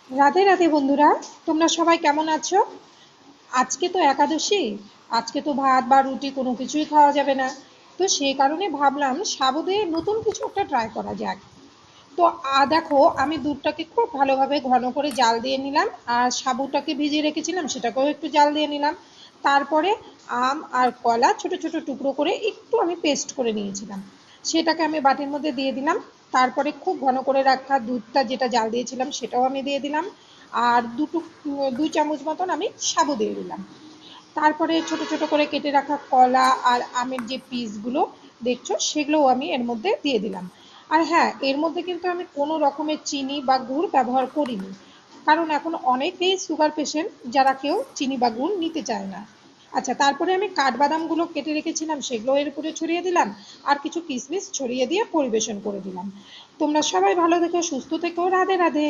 রাধে রাধে বন্ধুরা, তোমরা সবাই কেমন আছো? আজকে তো একাদশী। আজকে তো ভাত বা রুটি কোনো কিছুই খাওয়া যাবে না। তো সেই কারণে ভাবলাম সাবু দিয়ে নতুন কিছু একটা ট্রাই করা যাক। তো দেখো, আমি দুধটাকে খুব ভালোভাবে ঘন করে জাল দিয়ে নিলাম, আর সাবুটাকে ভিজিয়ে রেখেছিলাম সেটাকেও একটু জাল দিয়ে নিলাম। তারপরে আম আর কলা ছোট ছোট টুকরো করে একটু আমি পেস্ট করে নিয়েছিলাম, সেটাকে আমি বাটির মধ্যে দিয়ে দিলাম। তারপরে খুব ঘন করে রাখা দুধটা যেটা জাল দিয়েছিলাম সেটাও আমি দিয়ে দিলাম। আর 2 চামচ মতন আমি সাবু দিয়ে দিলাম। তারপরে ছোট ছোট করে কেটে রাখা কলা আর আমের যে পিসগুলো দেখছো সেগুলোও আমি এর মধ্যে দিয়ে দিলাম। আর হ্যাঁ, এর মধ্যে কিন্তু আমি কোনো রকমের চিনি বা গুড় ব্যবহার করিনি, কারণ এখন অনেকেই সুগার পেশেন্ট যারা কেউ চিনি বা গুড় নিতে চায় না। আচ্ছা, তারপরে আমি কাঠবাদামগুলো কেটে রেখেছিলাম সেগুলো এর উপরে ছড়িয়ে দিলাম, আর কিছু কিশমিশ ছড়িয়ে দিয়ে পরিবেশন করে দিলাম। তোমরা সবাই ভালো থেকো, সুস্থ থেকো, রাধে রাধে।